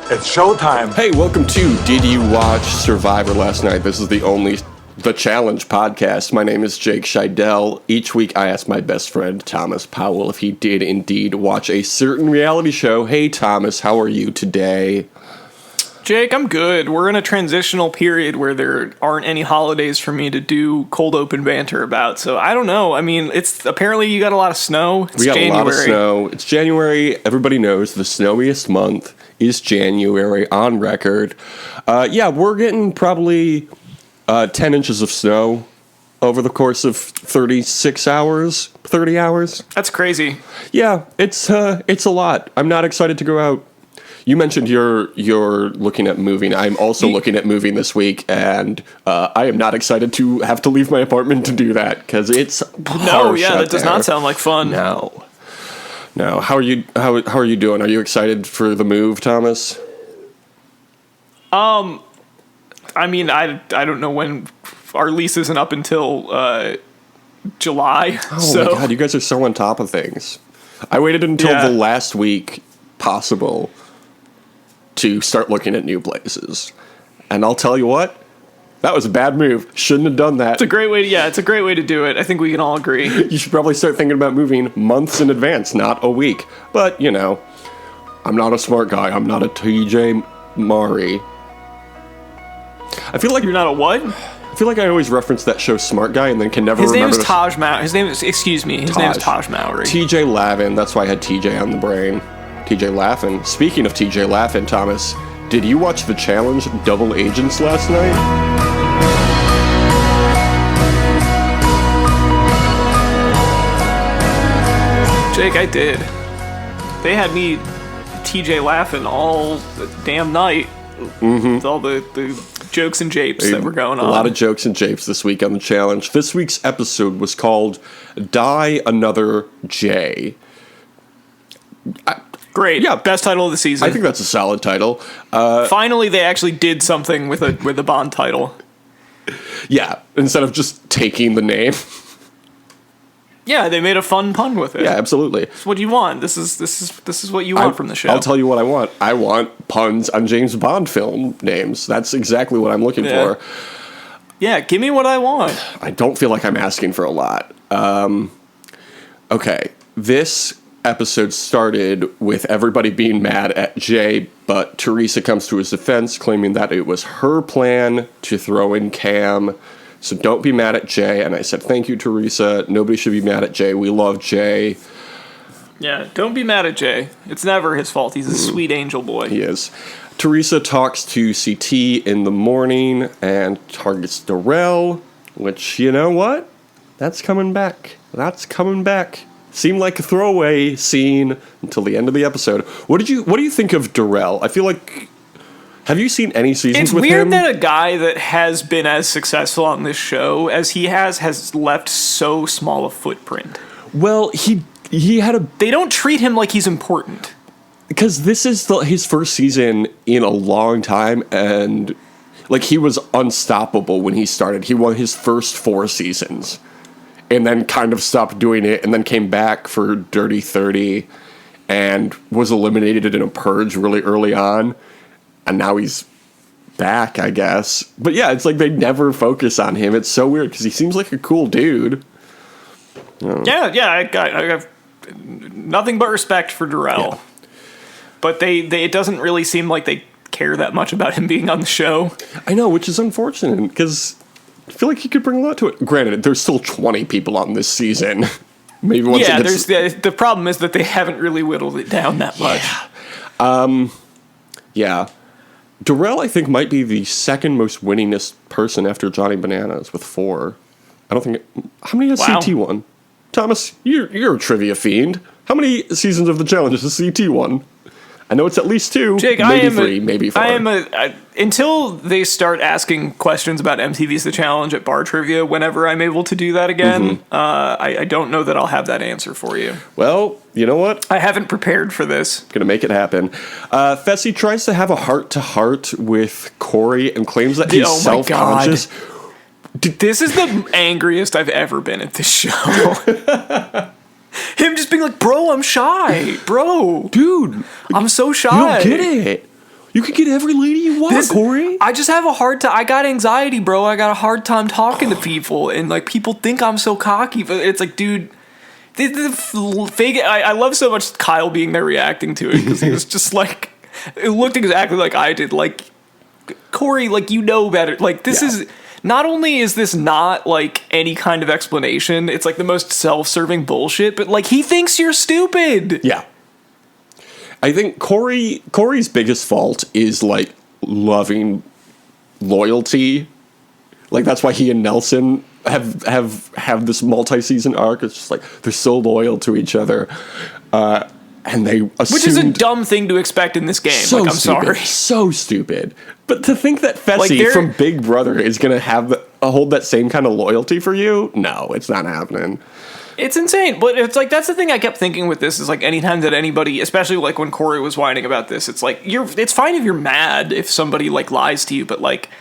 It's showtime. Hey, welcome to Did You Watch Survivor Last Night? This is the Challenge podcast. My name is Jake Scheidel. Each week I ask my best friend, Thomas Powell, if he did indeed watch a certain reality show. Hey, Thomas, how are you today? Jake, I'm good. We're in a transitional period where there aren't any holidays for me to do cold open banter about. So I don't know. I mean, it's apparently you got a lot of snow. We got January. A lot of snow. It's January. Everybody knows the snowiest month is January on record. We're getting probably 10 inches of snow over the course of 30 hours. That's crazy. Yeah, it's a lot. I'm not excited to go out. You mentioned you're looking at moving. I'm also looking at moving this week, and I am not excited to have to leave my apartment to do that because it's harsh out that does there. not sound like fun. No. How are you? How are you doing? Are you excited for the move, Thomas? I mean, I don't know when our lease isn't up until July. Oh my God, you guys are so on top of things. I waited until the last week possible to start looking at new places. And I'll tell you what, that was a bad move. Shouldn't have done that. It's a great way to do it. I think we can all agree. You should probably start thinking about moving months in advance, not a week. But, you know, I'm not a smart guy. I'm not a TJ Mari. I feel like... You're not a what? I feel like I always reference that show Smart Guy and then can never remember... His name is Taj Mowry. His name is Taj Mowry. TJ Lavin. That's why I had TJ on the brain. TJ Laughin. Speaking of TJ Laughin, Thomas, did you watch The Challenge Double Agents last night? Jake, I did. They had me TJ laughing all the damn night. Mm-hmm. With all the jokes and japes that were going on. A lot of jokes and japes this week on The Challenge. This week's episode was called Die Another J. Great. Yeah, best title of the season. I think that's a solid title. Finally, they actually did something with a Bond title. Yeah, instead of just taking the name. Yeah, they made a fun pun with it. Yeah, absolutely. It's what you want. This is what you want from the show. I'll tell you what I want. I want puns on James Bond film names. That's exactly what I'm looking for. Yeah, give me what I want. I don't feel like I'm asking for a lot. Okay, this episode started with everybody being mad at Jay, but Teresa comes to his defense, claiming that it was her plan to throw in Cam. So don't be mad at Jay. And I said, thank you, Teresa. Nobody should be mad at Jay. We love Jay. Yeah, don't be mad at Jay. It's never his fault. He's a sweet angel boy. He is. Teresa talks to CT in the morning and targets Darrell, which, you know what? That's coming back. Seemed like a throwaway scene until the end of the episode. What do you think of Darrell? I feel like... Have you seen any seasons with him? It's weird that a guy that has been as successful on this show as he has left so small a footprint. Well, he had a... They don't treat him like he's important. Because this is his first season in a long time, and like he was unstoppable when he started. He won his first 4 seasons. And then kind of stopped doing it, and then came back for Dirty 30, and was eliminated in a purge really early on, and now he's back, I guess. But yeah, it's like they never focus on him. It's so weird, because he seems like a cool dude. Yeah, I have nothing but respect for Darrell. Yeah. But it doesn't really seem like they care that much about him being on the show. I know, which is unfortunate, because... I feel like he could bring a lot to it. Granted, there's still 20 people on this season. Maybe once it gets... the problem is that they haven't really whittled it down that much. Yeah. Darrell, I think, might be the second most winningest person after Johnny Bananas with 4. I don't think... How many has CT won? Thomas, you're a trivia fiend. How many seasons of The Challenge has CT won? I know it's at least 2, Jake, maybe 3, maybe 4. Until they start asking questions about MTV's The Challenge at bar trivia, whenever I'm able to do that again, I don't know that I'll have that answer for you. Well, you know what? I haven't prepared for this. Gonna make it happen. Fessy tries to have a heart-to-heart with Corey and claims that he's self-conscious. This is the angriest I've ever been at this show. Him just being like, bro, I'm shy. Bro. Dude. I'm so shy. You don't get it. You can get every lady you want, Corey. I just have a hard time. I got anxiety, bro. I got a hard time talking to people, and like people think I'm so cocky, but it's like, dude, the fake. I love so much Kyle being there reacting to it because he was just like, it looked exactly like I did. Like, Corey, like, you know better. Like, this is. Not only is this not, like, any kind of explanation, it's, like, the most self-serving bullshit, but, like, he thinks you're stupid. Yeah. I think Corey's biggest fault is, like, loving loyalty. Like, that's why he and Nelson have this multi-season arc. It's just, like, they're so loyal to each other. And they assumed... Which is a dumb thing to expect in this game. So like, I'm stupid, sorry. So stupid. But to think that Fessy from Big Brother is going to hold that same kind of loyalty for you? No, it's not happening. It's insane. But it's like, that's the thing I kept thinking with this is like anytime that anybody, especially like when Corey was whining about this, it's like, it's fine if you're mad if somebody like lies to you, but like,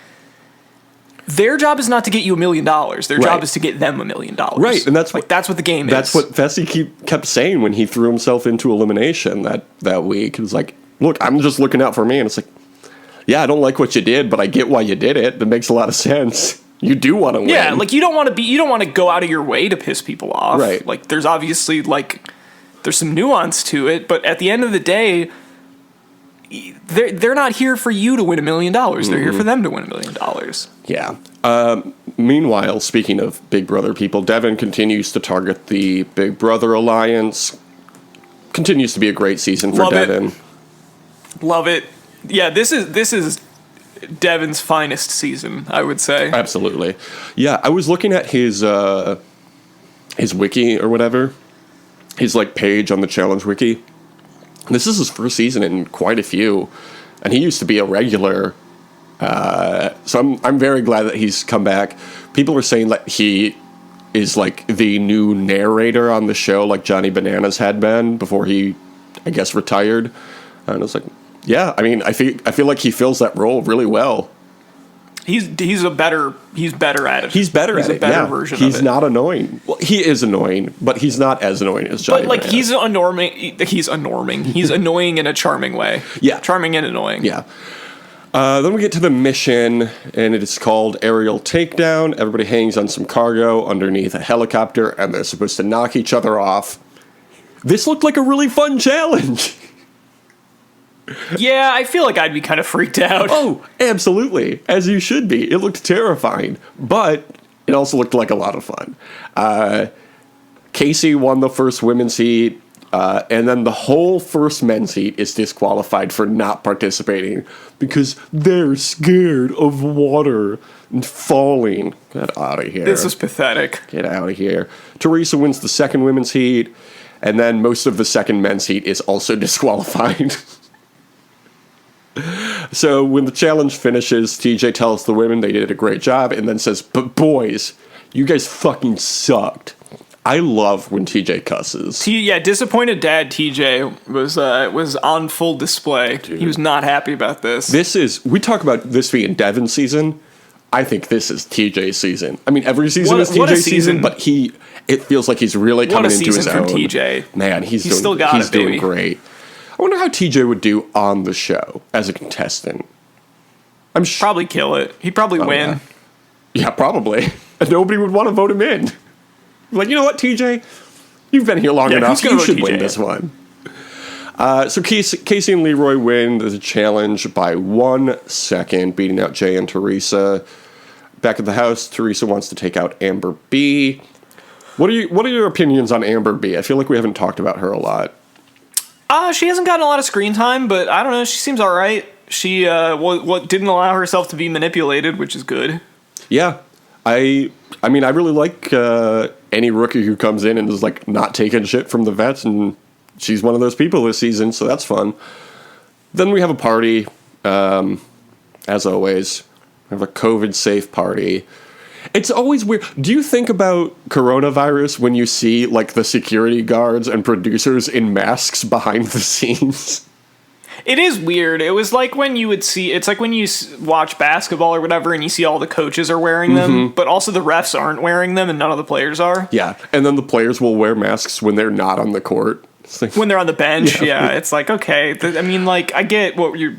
their job is not to get you $1 million. Their job is to get them $1 million. Right, and that's like that's what the game that's is. That's what Fessy kept saying when he threw himself into elimination that week. It was like, look, I'm just looking out for me, and it's like, yeah, I don't like what you did, but I get why you did it. That makes a lot of sense. You do want to win. Yeah, like you don't want to go out of your way to piss people off. Right. Like there's obviously like there's some nuance to it, but at the end of the day, they're not here for you to win $1 million. They're here for them to win $1 million. Yeah. Meanwhile, speaking of Big Brother people, Devin continues to target the Big Brother alliance. Continues to be a great season for Devin. Love it. Yeah, this is Devin's finest season, I would say. Absolutely. Yeah, I was looking at his wiki or whatever, his like page on the challenge wiki. This is his first season in quite a few, and he used to be a regular. So I'm very glad that he's come back. People are saying that he is like the new narrator on the show, like Johnny Bananas had been before he, I guess, retired. And I was like, yeah, I mean, I feel like he fills that role really well. He's better at it. He's better at it. He's a better version of it. He's not annoying. Well, he is annoying, but he's not as annoying as Johnny. But like Bananas. he's annoying. He's annoying in a charming way. Yeah, charming and annoying. Yeah. Then we get to the mission, and it is called Aerial Takedown. Everybody hangs on some cargo underneath a helicopter, and they're supposed to knock each other off. This looked like a really fun challenge. Yeah, I feel like I'd be kind of freaked out. Oh, absolutely. As you should be. It looked terrifying, but it also looked like a lot of fun. Casey won the first women's heat, and then the whole first men's heat is disqualified for not participating because they're scared of water and falling. Get out of here. This is pathetic. Get out of here. Teresa wins the second women's heat, and then most of the second men's heat is also disqualified. So when the challenge finishes, TJ tells the women they did a great job and then says, but boys, you guys fucking sucked. I love when TJ cusses. Disappointed dad TJ was on full display. Dude. He was not happy about this. We talk about this being Devin's season. I think this is TJ's season. I mean, every season is TJ's season, but it feels like he's really coming into his own. What a season from TJ. Man, he's doing great. I wonder how TJ would do on the show as a contestant. Probably kill it. He'd probably win. Yeah, probably. And nobody would want to vote him in. Like, you know what, TJ? You've been here long enough. You should win this one. So Casey and Leroy win the challenge by 1 second, beating out Jay and Teresa. Back at the house, Teresa wants to take out Amber B. What are your opinions on Amber B? I feel like we haven't talked about her a lot. She hasn't gotten a lot of screen time, but I don't know. She seems all right. She didn't allow herself to be manipulated, which is good. Yeah, I mean, I really like any rookie who comes in and is like not taking shit from the vets, and she's one of those people this season, so that's fun. Then we have a party, as always. We have a COVID-safe party. It's always weird. Do you think about coronavirus when you see, like, the security guards and producers in masks behind the scenes? It is weird. It was like when you would see... It's like when you watch basketball or whatever and you see all the coaches are wearing them, but also the refs aren't wearing them and none of the players are. Yeah, and then the players will wear masks when they're not on the court. Like, when they're on the bench, yeah. It's like, okay. I mean, like, I get what you're...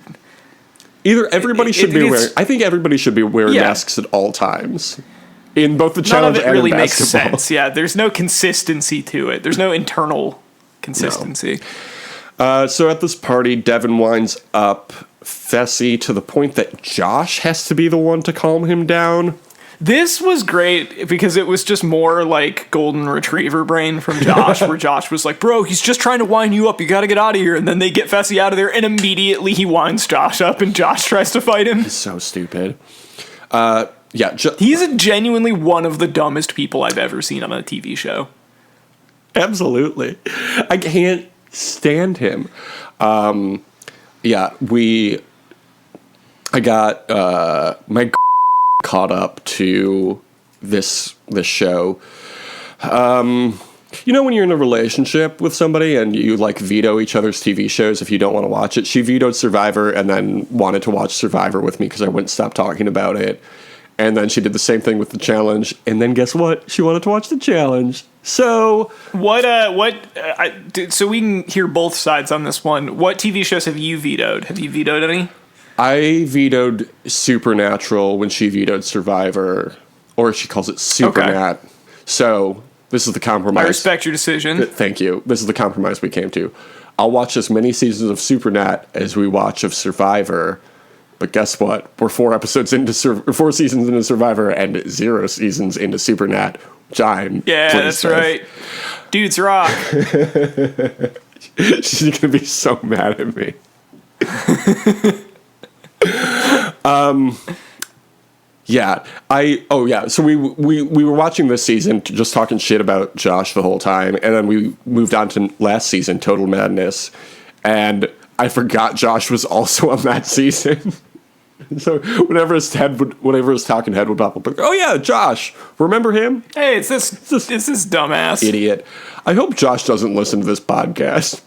Either everybody should be wearing. I think everybody should be wearing Yeah. masks at all times, in both the None challenge of it and really in makes basketball. sense. Yeah, there's no consistency to it. There's no internal consistency. So at this party, Devin winds up Fessy to the point that Josh has to be the one to calm him down. This was great because it was just more like golden retriever brain from Josh, where Josh was like, bro, he's just trying to wind you up. You got to get out of here. And then they get Fessy out of there, and immediately he winds Josh up, and Josh tries to fight him. So stupid. He's genuinely one of the dumbest people I've ever seen on a TV show. Absolutely. I can't stand him. I got my caught up to this show. You know when you're in a relationship with somebody and you like veto each other's TV shows if you don't want to watch it? She vetoed Survivor and then wanted to watch Survivor with me because I wouldn't stop talking about it. And then she did the same thing with the challenge. And then guess what? She wanted to watch the challenge. So so we can hear both sides on this one. What TV shows have you vetoed? Have you vetoed any? I vetoed Supernatural when she vetoed Survivor, or she calls it Supernat. Okay. So this is the compromise. I respect your decision. Thank you. This is the compromise we came to. I'll watch as many seasons of Supernat as we watch of Survivor. But guess what? We're 4 seasons into Survivor and 0 seasons into Supernat, which I'm that's with. right. Dudes rock. She's gonna be so mad at me. So we were watching this season, just talking shit about Josh the whole time, and then we moved on to last season, Total Madness, and I forgot Josh was also on that season. So whenever his talking head would pop up, like, oh yeah, Josh, remember him? Hey, it's this dumbass idiot. I hope Josh doesn't listen to this podcast.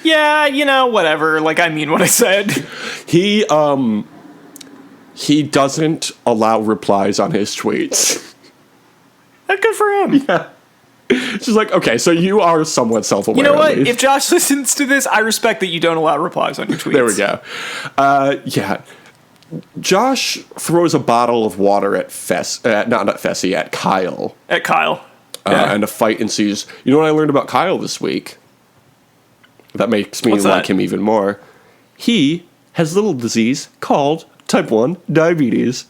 Yeah, whatever. Like, I mean what I said. He doesn't allow replies on his tweets. That's good for him. Yeah. She's like, okay, so you are somewhat self-aware. You know what? If Josh listens to this, I respect that you don't allow replies on your tweets. There we go. Josh throws a bottle of water at Kyle. At Kyle. And a fight ensues. You know what I learned about Kyle this week? That makes me like him even more. He has a little disease called type 1 diabetes.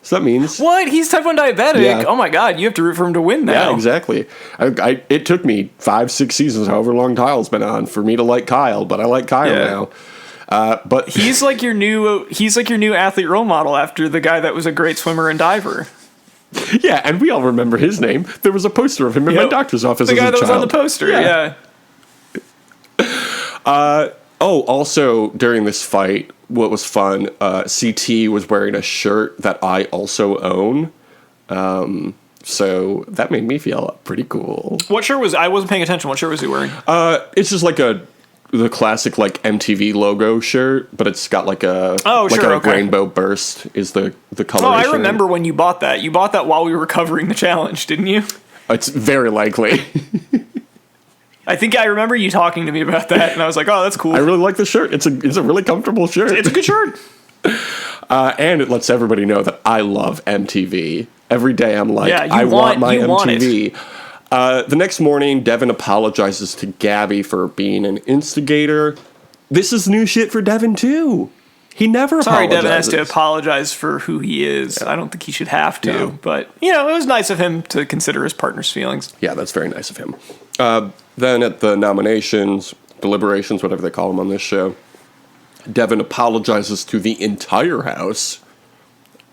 So that means... What? He's type 1 diabetic? Yeah. Oh my god, you have to root for him to win now. Yeah, exactly. It took me 5-6 seasons, however long Kyle's been on, for me to like Kyle, but I like Kyle now. But he's like your new athlete role model after the guy that was a great swimmer and diver. Yeah, and we all remember his name. There was a poster of him in my doctor's office as a child. The guy that was on the poster, yeah. Also, during this fight, what was fun, CT was wearing a shirt that I also own. So that made me feel pretty cool. What shirt was... I wasn't paying attention. What shirt was he wearing? It's just like the classic like MTV logo shirt, but it's got like a rainbow burst is the color. Oh, I remember when you bought that. You bought that while we were covering the challenge, didn't you? It's very likely. I think I remember you talking to me about that, and I was like, "Oh, that's cool." I really like the shirt. It's a really comfortable shirt. It's a good shirt. And it lets everybody know that I love MTV. Every day I'm like, I want my MTV. The next morning, Devin apologizes to Gabby for being an instigator. This is new shit for Devin, too. He never apologizes. Devin has to apologize for who he is. Yeah. I don't think he should have to. But, it was nice of him to consider his partner's feelings. Yeah, that's very nice of him. Then at the nominations, deliberations, whatever they call them on this show, Devin apologizes to the entire house.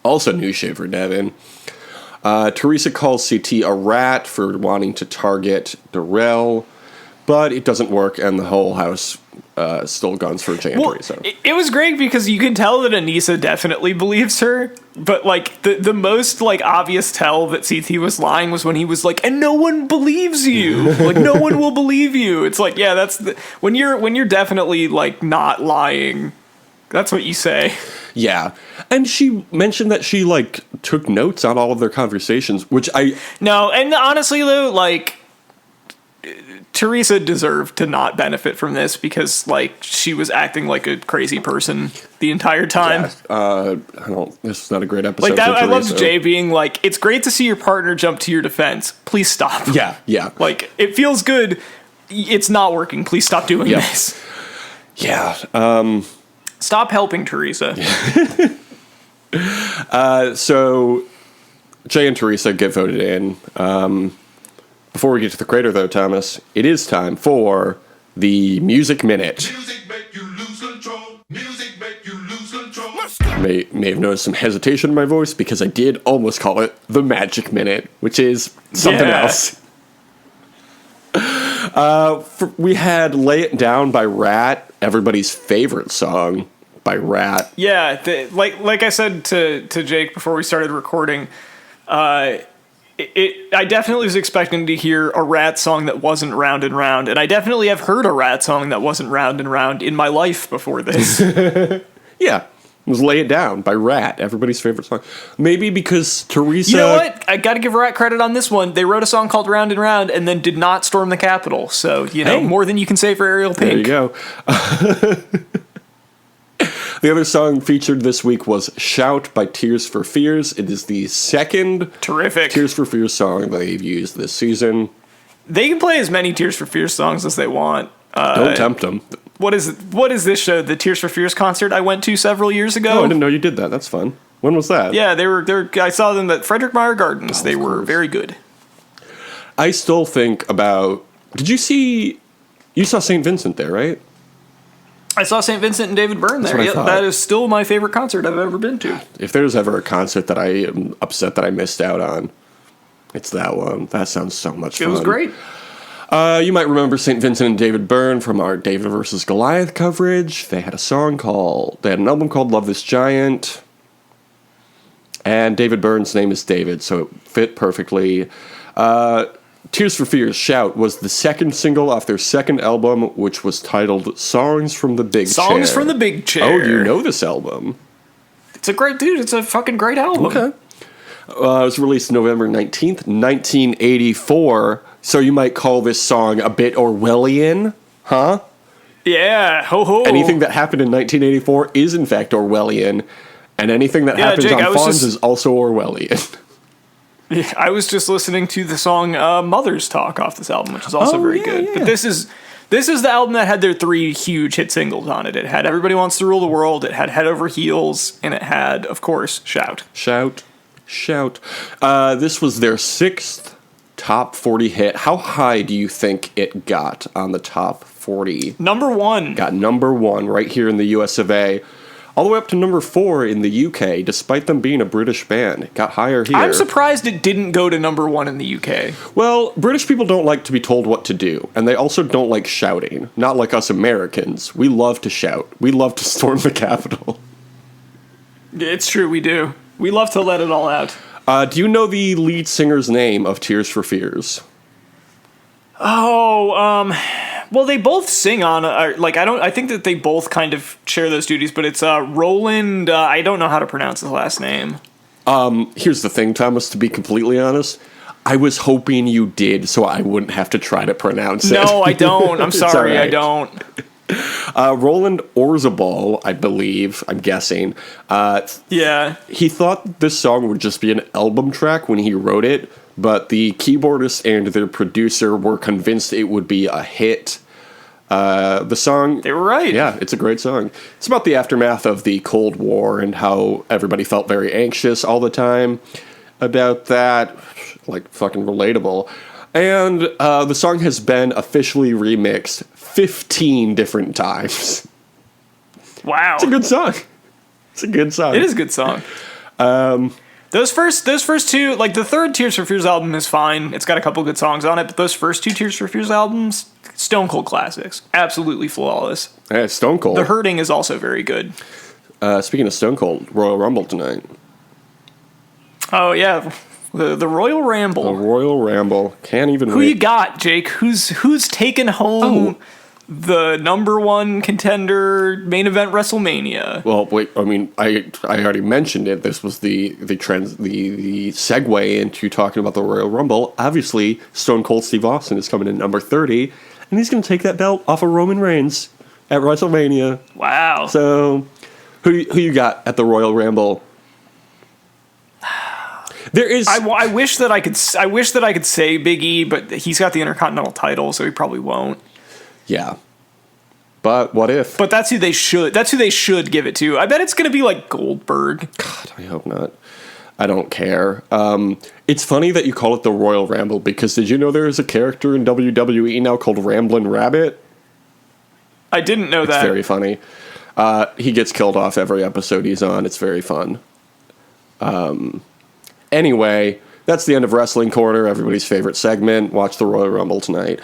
Also new shit for Devin. Teresa calls CT a rat for wanting to target Darrell, but it doesn't work, and the whole house stole guns for Chantry. So it was great because you can tell that Anissa definitely believes her, but like the most like obvious tell that CT was lying was when he was like, and no one believes you. Like no one will believe you. It's like, yeah, that's when you're definitely like not lying. That's what you say. Yeah. And she mentioned that she, like, took notes on all of their conversations, which No, and honestly, though, like, Teresa deserved to not benefit from this because, like, she was acting like a crazy person the entire time. I don't. This is not a great episode. Like that, for I loved Teresa. Jay being like, "It's great to see your partner jump to your defense. Please stop." Yeah. Like, it feels good. It's not working. Please stop doing Yep. this. Yeah. Stop helping Teresa. So Jay and Teresa get voted in. Before we get to the crater, though, Thomas, it is time for the Music Minute. Music make you lose control. Music make you lose control. May have noticed some hesitation in my voice because I did almost call it the Magic Minute, which is something Yeah. else. We had "Lay It Down" by Rat, everybody's favorite song by Rat. Yeah, like I said to Jake before we started recording, I definitely was expecting to hear a Rat song that wasn't Round and Round, and I definitely have heard a Rat song that wasn't Round and Round in my life before this. Yeah, it was "Lay It Down" by Rat, everybody's favorite song. Maybe because Teresa... You know what? I got to give Rat credit on this one. They wrote a song called Round and Round and then did not storm the Capitol. So, Hey. more than you can say for Ariel There you Pink. go. The other song featured this week was "Shout" by Tears for Fears. It is the second Terrific. Tears for Fears song they've used this season. They can play as many Tears for Fears songs as they want. Don't tempt them. What is this show? The Tears for Fears concert I went to several years ago? Oh, I didn't know you did that. That's fun. When was that? Yeah, they were. I saw them at Frederick Meyer Gardens. They were course. very good. I still think about... Did you see... You saw St. Vincent there, right? I saw St. Vincent and David Byrne there. what I Yeah, thought. that is still my favorite concert I've ever been to. If there's ever a concert that I am upset that I missed out on, it's that one. That sounds so much It fun. was great. You might remember St. Vincent and David Byrne from our David versus Goliath coverage. They had an album called "Love This Giant." And David Byrne's name is David, so it fit perfectly. Tears for Fears, "Shout" was the second single off their second album, which was titled "Songs from the Big Chair." Songs from the Big Chair. Oh, do you know this album? It's a great dude. It's a fucking great album. Okay. It was released November 19th, 1984, so you might call this song a bit Orwellian, huh? Yeah. Ho ho. Anything that happened in 1984 is in fact Orwellian, and anything that happens Jake, on I was Fonz just- is also Orwellian. Yeah, I was just listening to the song "Mother's Talk" off this album, which is also Oh, very yeah, good. yeah. But this is the album that had their 3 huge hit singles on it. It had "Everybody Wants to Rule the World," it had "Head Over Heels," and it had, of course, "Shout." Shout. This was their 6th top 40 hit. How high do you think it got on the top 40? Number 1. Got number 1 right here in the US of A. All the way up to number 4 in the UK, despite them being a British band. It got higher here. I'm surprised it didn't go to number 1 in the UK. Well, British people don't like to be told what to do, and they also don't like shouting. Not like us Americans. We love to shout. We love to storm the Capitol. It's true, we do. We love to let it all out. Do you know the lead singer's name of Tears for Fears? Oh, well, they both sing on, I think that they both kind of share those duties, but it's Roland, I don't know how to pronounce his last name. Here's the thing, Thomas, to be completely honest. I was hoping you did, so I wouldn't have to try to pronounce it. No, I don't. I'm It's sorry, all right. I don't. Roland Orzabal, I believe, I'm guessing. Yeah. He thought this song would just be an album track when he wrote it, but the keyboardist and their producer were convinced it would be a hit. The song... They were right. Yeah, it's a great song. It's about the aftermath of the Cold War and how everybody felt very anxious all the time about that. Like, fucking relatable. And the song has been officially remixed 15 different times. Wow. It's a good song. It's a good song. It is a good song. Those first 2, like the third Tears for Fears album is fine. It's got a couple good songs on it, but those first 2 Tears for Fears albums, stone cold classics. Absolutely flawless. Yeah, Stone Cold. The Hurting is also very good. Speaking of Stone Cold, Royal Rumble tonight. Oh yeah, the Royal Ramble. The Royal Ramble. Can't even Who wait. you got, Jake? Who's taken home the number one contender main event WrestleMania. Well, wait. I mean, I already mentioned it. This was the segue into talking about the Royal Rumble. Obviously, Stone Cold Steve Austin is coming in number 30, and he's going to take that belt off of Roman Reigns at WrestleMania. Wow. So, who you got at the Royal Rumble? There is. I wish that I could. I wish that I could say Big E, but he's got the Intercontinental title, so he probably won't. Yeah. But what if? But that's who they should. That's who they should give it to. I bet it's going to be like Goldberg. God, I hope not. I don't care. It's funny that you call it the Royal Rumble because did you know there is a character in WWE now called Ramblin' Rabbit? I didn't know that. It's very funny. He gets killed off every episode he's on. It's very fun. Anyway, that's the end of Wrestling Corner, everybody's favorite segment. Watch the Royal Rumble tonight.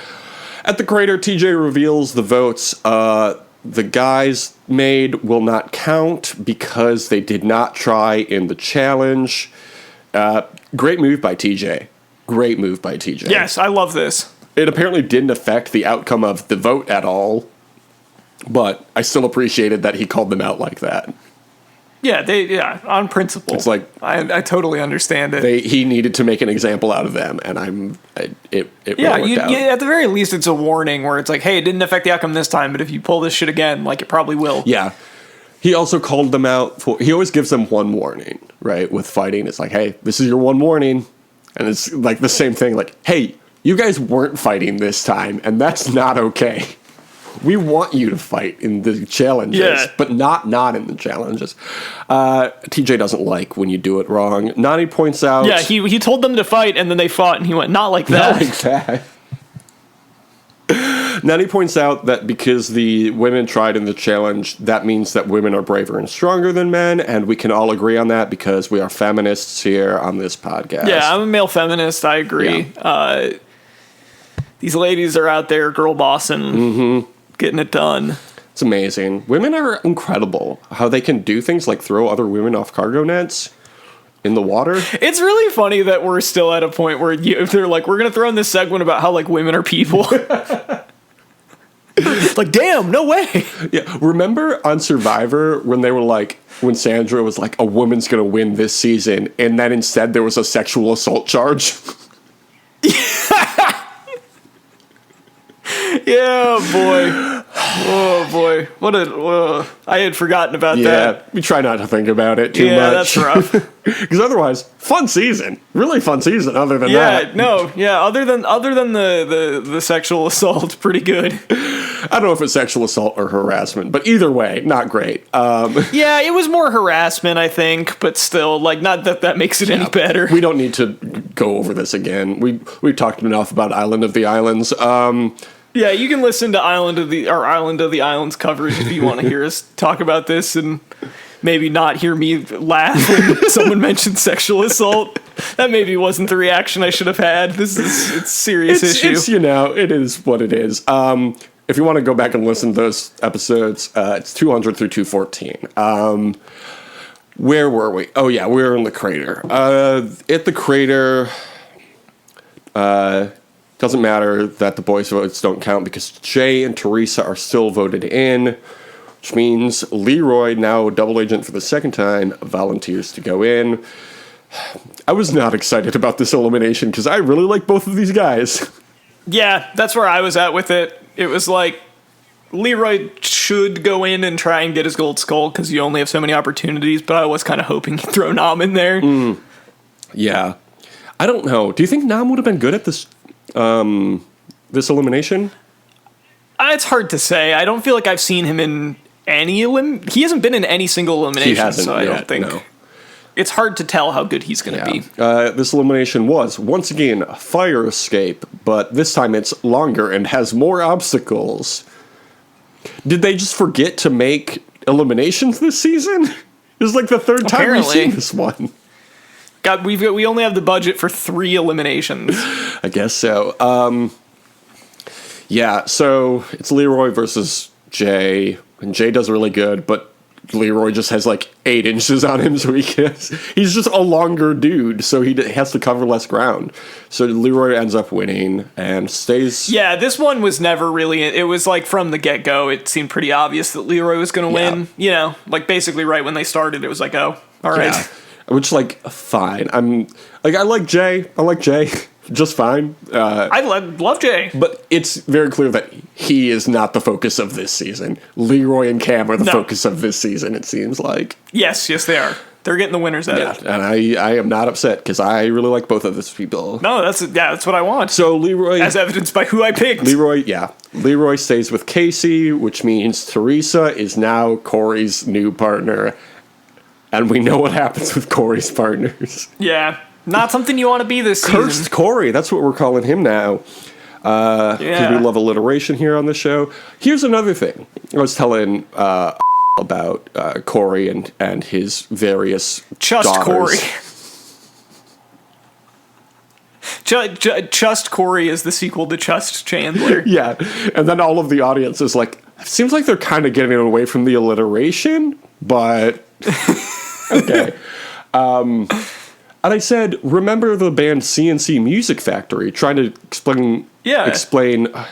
At the Crater, TJ reveals the votes the guys made will not count because they did not try in the challenge. Great move by TJ. Great move by TJ. Yes, I love this. It apparently didn't affect the outcome of the vote at all, but I still appreciated that he called them out like that. Yeah, on principle. It's like I totally understand it. He needed to make an example out of them, and it yeah, really worked out. at the very least, it's a warning where it's like, hey, it didn't affect the outcome this time, but if you pull this shit again, like it probably will. Yeah. He also called them out he always gives them one warning, right? With fighting, it's like, hey, this is your one warning, and it's like the same thing, like, hey, you guys weren't fighting this time, and that's not okay. We want you to fight in the challenges, but not in the challenges. TJ doesn't like when you do it wrong. Nani points out... Yeah, he told them to fight, and then they fought, and he went, not like that. Not like that. Nani points out that because the women tried in the challenge, that means that women are braver and stronger than men, and we can all agree on that because we are feminists here on this podcast. Yeah, I'm a male feminist, I agree. Yeah. These ladies are out there girl bossing, getting it done. It's amazing. Women are incredible. How they can do things like throw other women off cargo nets in the water. It's really funny that we're still at a point where if they're like, we're going to throw in this segment about how like women are people. Like, damn, no way. Yeah. Remember on Survivor when they were like, when Sandra was like, a woman's going to win this season, and then instead there was a sexual assault charge? Yeah, boy. Oh, boy. I had forgotten about that. Yeah, we try not to think about it too much. Yeah, that's rough. Because otherwise, fun season. Really fun season other than that. Other than the sexual assault, pretty good. I don't know if it's sexual assault or harassment, but either way, not great. Yeah, it was more harassment, I think, but still, like, not that makes it any better. We don't need to go over this again. We've talked enough about Island of the Islands. Yeah, you can listen to Island of the Islands coverage if you want to hear us talk about this and maybe not hear me laugh when someone mentioned sexual assault. That maybe wasn't the reaction I should have had. It's a serious issue. It is what it is. If you want to go back and listen to those episodes, it's 200 through 214. Where were we? Oh, yeah, we were in the Crater. At the Crater... doesn't matter that the boys' votes don't count because Jay and Teresa are still voted in, which means Leroy, now double agent for the second time, volunteers to go in. I was not excited about this elimination because I really like both of these guys. Yeah, that's where I was at with it. It was like, Leroy should go in and try and get his gold skull because you only have so many opportunities, but I was kind of hoping he'd throw Nam in there. Yeah. I don't know. Do you think Nam would have been good at this this elimination? It's hard to say. I don't feel like I've seen him in any he hasn't been in any single elimination, He hasn't so I yet, don't think no. It's hard to tell how good he's going to be. This elimination was once again a fire escape, but this time it's longer and has more obstacles. Did they just forget to make eliminations this season? This is like the third time we've seen this one. God, we only have the budget for 3 eliminations. I guess so. Yeah, so it's Leroy versus Jay, and Jay does really good, but Leroy just has like 8 inches on him, so he's just a longer dude, so he has to cover less ground. So Leroy ends up winning and stays. Yeah, this one was never really. It was like from the get go, it seemed pretty obvious that Leroy was going to win. You know, like basically right when they started, it was like, oh, all right. Yeah. Which, like, fine. I like Jay. I like Jay just fine. I love Jay. But it's very clear that he is not the focus of this season. Leroy and Cam are the focus of this season, it seems like. Yes, they are. They're getting the winners at it. And I am not upset because I really like both of those people. No, that's what I want. So Leroy, as evidenced by who I picked. Leroy stays with Casey, which means Teresa is now Corey's new partner. And we know what happens with Corey's partners. Yeah. Not something you want to be this season. Cursed Corey. That's what we're calling him now. Because we love alliteration here on the show. Here's another thing. I was telling about Corey and his various daughters. Corey. Just Corey is the sequel to Just Chandler. Yeah. And then all of the audience is like, seems like they're kind of getting away from the alliteration, but... Okay. And I said, remember the band CNC Music Factory? Trying to explain.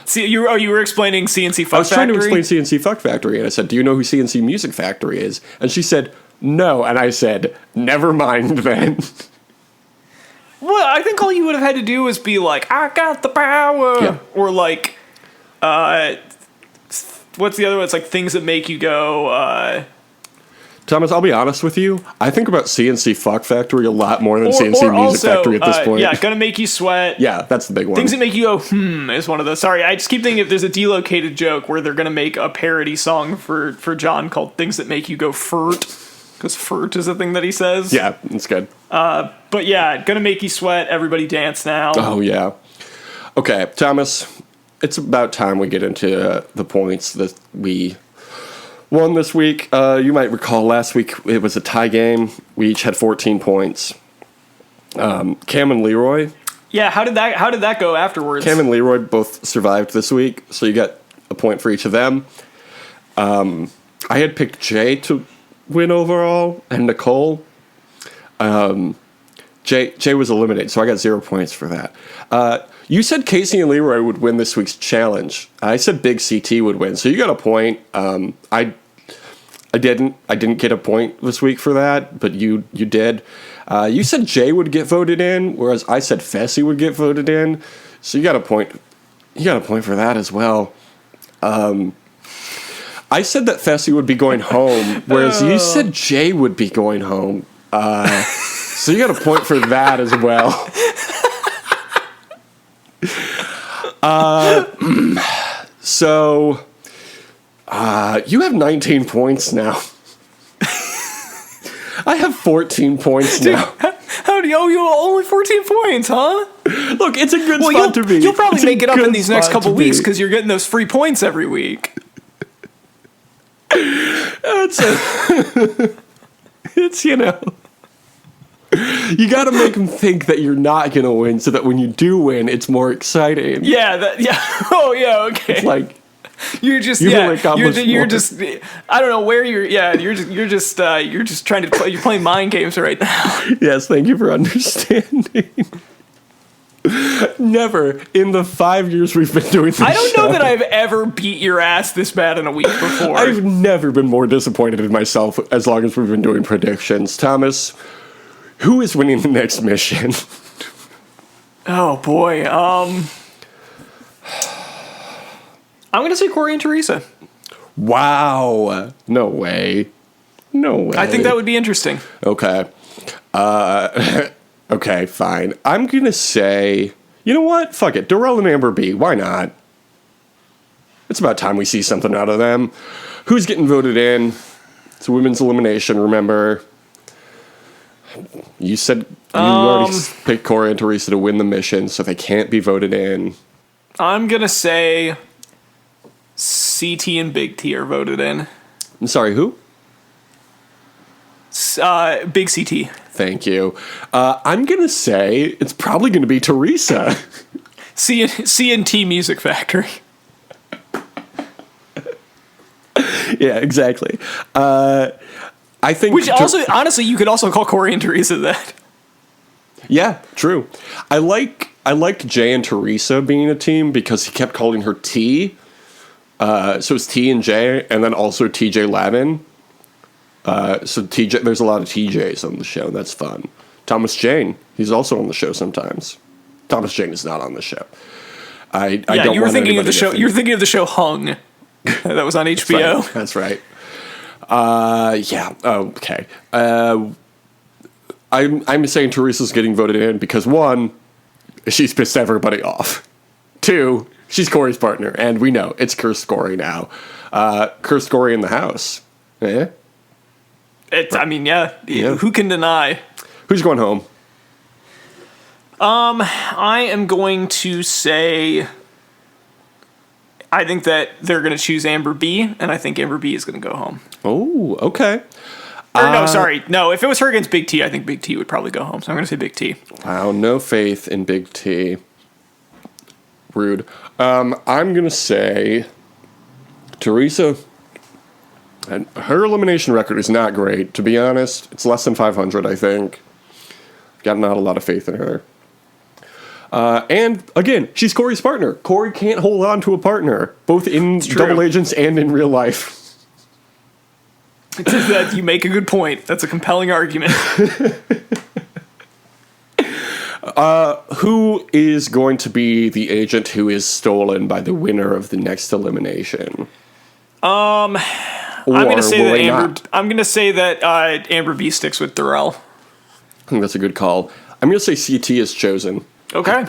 See, you were explaining CNC Fuck Factory? I was trying to explain CNC Fuck Factory, and I said, do you know who CNC Music Factory is? And she said, no. And I said, never mind then. Well, I think all you would have had to do was be like, I got the power. Yeah. Or like, what's the other one? It's like things that make you go, Thomas, I'll be honest with you. I think about CNC Fuck Factory a lot more than CNC Music Factory at this point. Yeah, Gonna Make You Sweat. Yeah, that's the big one. Things that make you go, is one of those. Sorry, I just keep thinking if there's a delocated joke where they're gonna make a parody song for John called Things That Make You Go Furt. Because furt is a thing that he says. Yeah, it's good. But yeah, Gonna Make You Sweat, Everybody Dance Now. Oh, yeah. Okay, Thomas, it's about time we get into the points that we... won this week. You might recall last week it was a tie game. We each had 14 points. Cam and Leroy. Yeah, how did that go afterwards? Cam and Leroy both survived this week, so you got a point for each of them. I had picked Jay to win overall, and Nicole. Jay was eliminated, so I got 0 points for that. You said Casey and Leroy would win this week's challenge. I said Big CT would win, so you got a point. I didn't get a point this week for that, but you did. You said Jay would get voted in, whereas I said Fessy would get voted in. So you got a point. You got a point for that as well. I said that Fessy would be going home, whereas you said Jay would be going home. So you got a point for that as well. So you have 19 points now. I have 14 points now. How do you only 14 points, huh? Look, it's a good spot to be. You'll probably make it up in these next couple weeks because you're getting those free points every week. It's, you know, you got to make them think that you're not going to win so that when you do win, it's more exciting. Yeah, Oh, yeah, okay. It's like, you're just I don't know where you're just trying to play. You're playing mind games right now. Yes, thank you for understanding. Never in the 5 years we've been doing this I don't know that I've ever beat your ass this bad in a week before. I've never been more disappointed in myself as long as we've been doing predictions. Thomas, who is winning the next mission? Oh boy, I'm gonna say Corey and Teresa. Wow. No way. I think that would be interesting. Okay. Okay, fine. I'm going to say, you know what? Fuck it. Darrell and Amber B. Why not? It's about time we see something out of them. Who's getting voted in? It's a women's elimination, remember. You said you already picked Corey and Teresa to win the mission, so they can't be voted in. I'm going to say CT and Big T are voted in. I'm sorry, who? Big CT. Thank you. I'm going to say it's probably going to be Teresa. C&T Music Factory. Yeah, exactly. I think... Which also, honestly, you could also call Corey and Teresa that. Yeah, true. I liked Jay and Teresa being a team because he kept calling her T. So it's T and J, and then also TJ Lavin. So TJ, there's a lot of TJs on the show, and that's fun. Thomas Jane, he's also on the show sometimes. Thomas Jane is not on the show. I don't. You were thinking of the show. Think. You were thinking of the show Hung, that was on HBO. That's right. Yeah. Okay. I'm saying Teresa's getting voted in because 1, she's pissed everybody off. 2, she's Corey's partner, and we know it's Cursed Corey now. Cursed Corey in the house. Eh? I mean, yeah. Who can deny? Who's going home? I am going to say, I think that they're going to choose Amber B, and I think Amber B is going to go home. Oh, okay. Or no, sorry. No, if it was her against Big T, I think Big T would probably go home. So I'm going to say Big T. Wow, no faith in Big T. Rude. I'm going to say Teresa. And her elimination record is not great, to be honest. It's less than 500, I think. Got not a lot of faith in her. And, again, she's Corey's partner. Corey can't hold on to a partner, both in Double Agents and in real life. That you make a good point. That's a compelling argument. Who is going to be the agent who is stolen by the winner of the next elimination? I'm going to say that Amber B sticks with Darrell. I think that's a good call. I'm going to say CT is chosen. Okay.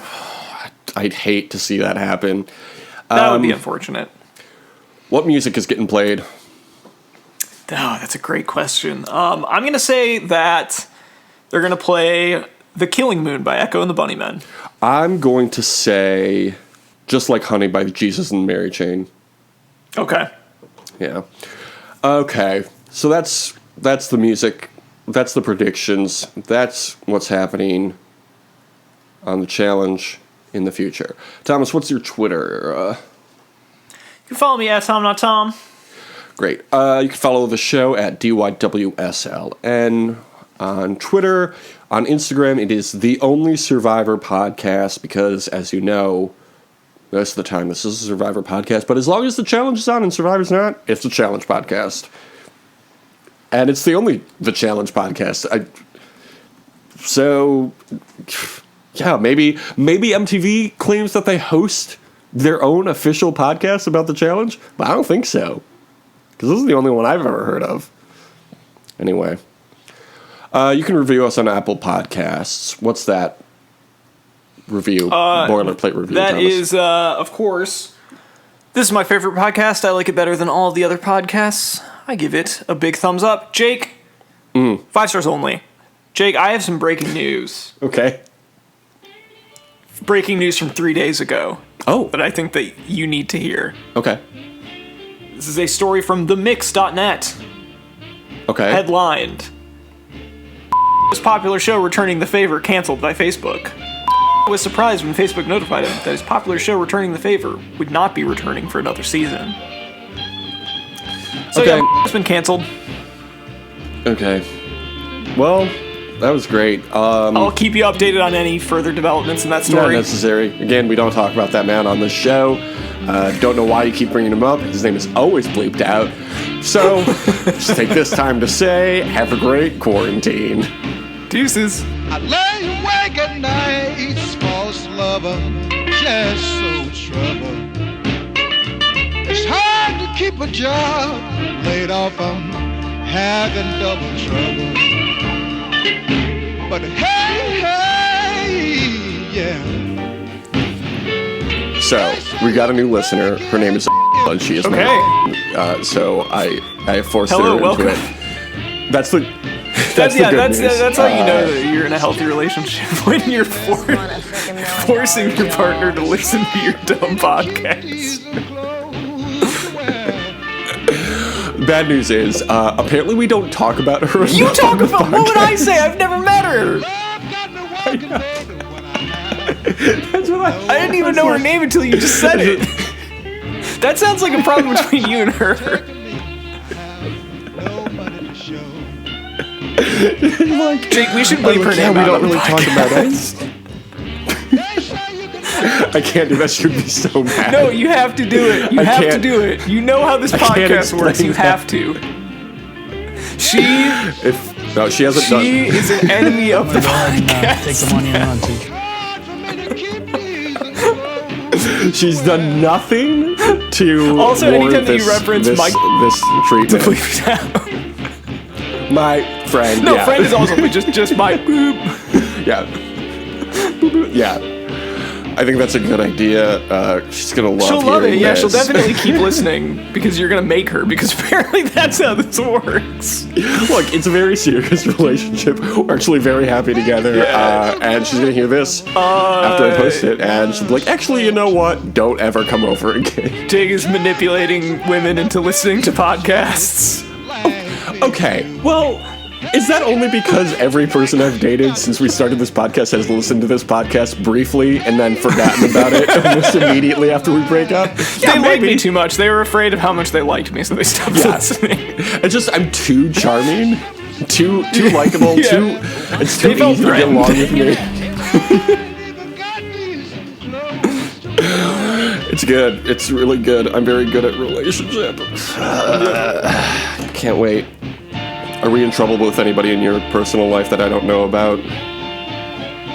I'd hate to see that happen. That would be unfortunate. What music is getting played? Oh, that's a great question. I'm going to say that they're going to play The Killing Moon by Echo and the Bunnymen. I'm going to say Just Like Honey by Jesus and Mary Chain. Okay. Yeah. Okay. So that's the music. That's the predictions. That's what's happening on the challenge in the future. Thomas, what's your Twitter? You can follow me at Tom Not Tom. Great. You can follow the show at DYWSLN on Twitter. On Instagram, it is The Only Survivor Podcast because, as you know, most of the time this is a Survivor podcast. But as long as the challenge is on and Survivor's not, it's a challenge podcast. And it's the challenge podcast. So, yeah, maybe MTV claims that they host their own official podcast about the challenge, but I don't think so. Because this is the only one I've ever heard of. Anyway. You can review us on Apple Podcasts. What's that review? Boilerplate review, That Thomas. is, of course, this is my favorite podcast. I like it better than all the other podcasts. I give it a big thumbs up. Jake, 5 stars only. Jake, I have some breaking news. Okay. Breaking news from 3 days ago. Oh. That I think that you need to hear. Okay. This is a story from themix.net. Okay. Headlined. This popular show Returning the Favor canceled by Facebook. Was surprised when Facebook notified him that his popular show Returning the Favor would not be returning for another season. So Okay. yeah, it's been canceled. Okay. Well, that was great. I'll keep you updated on any further developments in that Not story. necessary. Again, we don't talk about that man on this show. Don't know why you keep bringing him up. His name is always bleeped out. So, just take this time to say, have a great quarantine. Deuces. I lay awake at night, false lover, just so trouble. It's hard to keep a job, laid off, I'm having double trouble. But hey, yeah. So, we got a new listener. Her name is and she is Okay. so I forced Hello, her into welcome. it. That's the That's the good news. that's how you know that you're in a healthy relationship when you're forcing your partner to listen to your dumb podcast. Bad news is, apparently we don't talk about her. You enough talk on the about what would I podcast. say? I've never met her. That's what I didn't even know her name until you just said it. That sounds like a problem between you and her. Like, Jake, we should bleep her yeah, name we out don't on the really talk about podcast. it. I can't do that. She'd be so mad. No, you have to do it. You I have to can't- do it. You know how this I can't podcast works. explain You that. have to. She No, she hasn't done. is an enemy of the Go ahead and take podcast. the money and run, T. She's done nothing to Also, warrant anytime that you this, reference this, Mike- this treatment. Bleep it out. My friend. No, yeah. friend is also just my boop. Yeah. Yeah. I think that's a good idea. She's gonna love She'll love it. hearing Yeah, she'll this. definitely keep listening because you're gonna make her. Because apparently that's how this works. Look, it's a very serious relationship. We're actually very happy together. Yeah. And she's gonna hear this after I post it, and she'll be like, actually, you know what? Don't ever come over again. Jake is manipulating women into listening to podcasts. Okay, well, is that only because every person I've dated since we started this podcast has listened to this podcast briefly and then forgotten about it almost immediately after we break up? They liked me too much. They were afraid of how much they liked me, so they stopped listening. It's just I'm too charming, too likable, Yeah. it's too They felt easy to get along with me. It's good. It's really good. I'm very good at relationship. Can't wait. Are we in trouble with anybody in your personal life that I don't know about?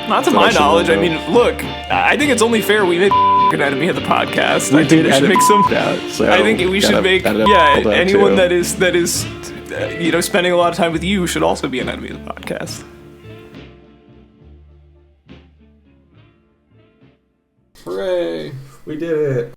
Not to That I my should knowledge. I know. mean, look, I think it's only fair we made an enemy of the podcast. I think we should edit make some. that, so I think we should gotta make edit yeah. all that Anyone too. that is spending a lot of time with you should also be an enemy of the podcast. Hooray! We did it.